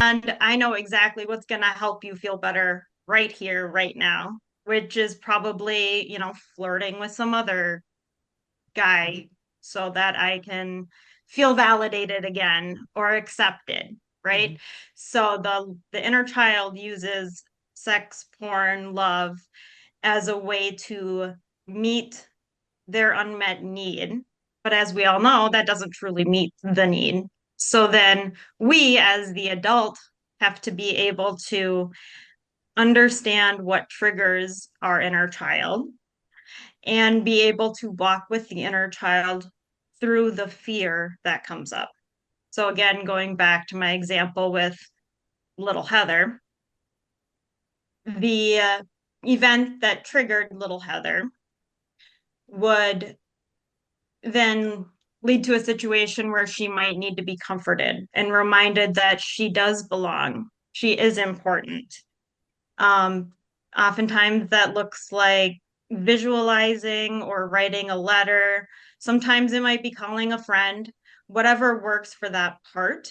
And I know exactly what's going to help you feel better right here, right now, which is probably, flirting with some other guy so that I can feel validated again or accepted, right? Mhm. So the inner child uses sex, porn, love as a way to meet their unmet need. But as we all know, that doesn't truly meet the need. So then we, as the adult, have to be able to understand what triggers our inner child and be able to walk with the inner child through the fear that comes up. So, again, going back to my example with little Heather, the event that triggered little Heather would then lead to a situation where she might need to be comforted and reminded that she does belong. She is important. Um, Oftentimes that looks like visualizing or writing a letter. Sometimes it might be calling a friend, whatever works for that part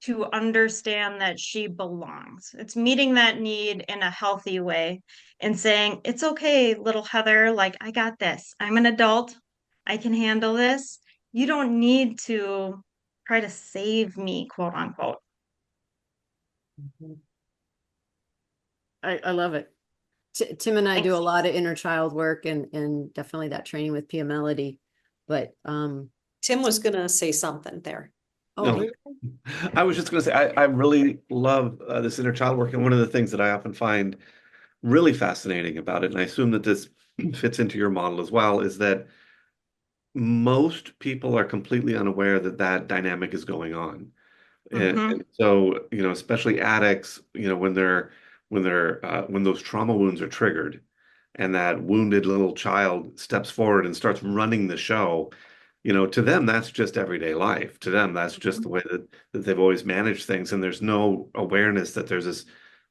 to understand that she belongs. It's meeting that need in a healthy way and saying, it's okay, little Heather, like, I got this. I'm an adult. I can handle this. You don't need to try to save me, quote unquote. Mhm. I love it. Tim and I do a Thanks. lot of inner child work and definitely that training with Pia Melody. But Tim was going to say something there. oh, No, I was just going to say, I really love this inner child work. And one of the things that I often find really fascinating about it, and I assume that this fits into your model as well, is that most people are completely unaware that that dynamic is going on. Mm-hmm. And so, especially addicts, when those trauma wounds are triggered and that wounded little child steps forward and starts running the show, to them, that's just everyday life. To them, that's just the way that they've always managed things. And there's no awareness that there's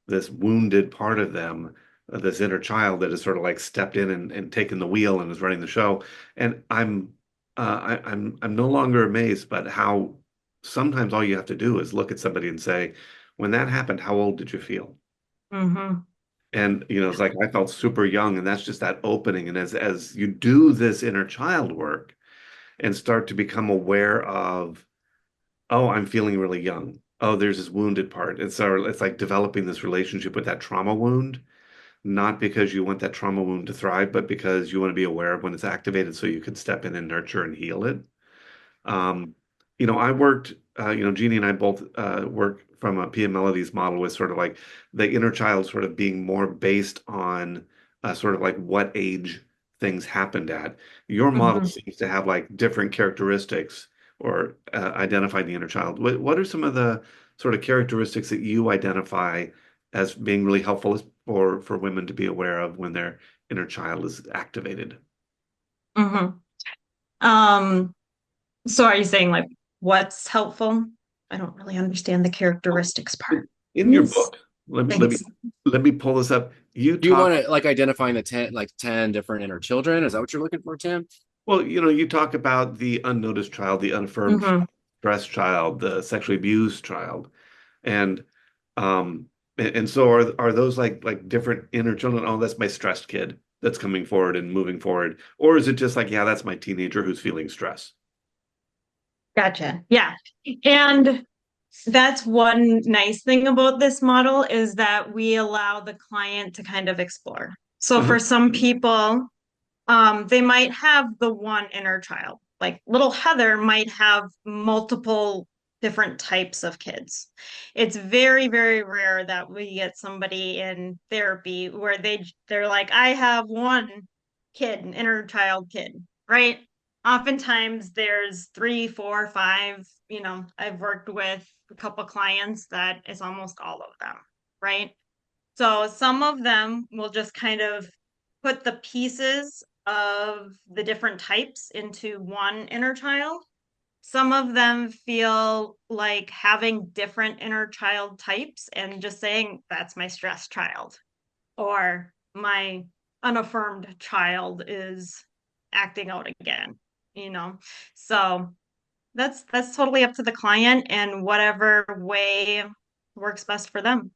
this wounded part of them, this inner child that has sort of like stepped in and taken the wheel and is running the show. And I'm no longer amazed, but how sometimes all you have to do is look at somebody and say, when that happened, how old did you feel? Mm-hmm. And it's like I felt super young, and that's just that opening. And as you do this inner child work and start to become aware of, oh, I'm feeling really young. Oh, there's this wounded part. It's like developing this relationship with that trauma wound, not because you want that trauma wound to thrive, but because you want to be aware of when it's activated so you can step in and nurture and heal it. Um, I worked, Jeannie and I both work from a Pia Melodies model with sort of like the inner child sort of being more based on sort of like what age things happened at. Your model Mm-hmm. seems to have like different characteristics or identify the inner child. What are some of the sort of characteristics that you identify as being really helpful for women to be aware of when their inner child is activated? Mm-hmm. Um, so are you saying like what's helpful? I don't really understand the characteristics part. In your Yes. book, let me let me Thanks. let me pull this up. You Do you talk want to like identifying the 10 different inner children? Is that what you're looking for, Tim? well, you talk about the unnoticed child, the unaffirmed Mm-hmm. child, stressed child, the sexually abused child, and um and so are those like different inner children? Oh, that's my stressed kid that's coming forward and moving forward, or is it just like, yeah, that's my teenager who's feeling stress? Gotcha. Yeah. And that's one nice thing about this model is that we allow the client to kind of explore. So Uh-huh. for some people, they might have the one inner child. Like little Heather might have multiple different types of kids. It's very, very rare that we get somebody in therapy where they're like, I have one kid, an inner child kid, right? Oftentimes there's three, four, five, I've worked with a couple clients that is almost all of them, right? So some of them will just kind of put the pieces of the different types into one inner child. Some of them feel like having different inner child types and just saying, that's my stress child, or my unaffirmed child is acting out again, you know? So that's totally up to the client and whatever way works best for them.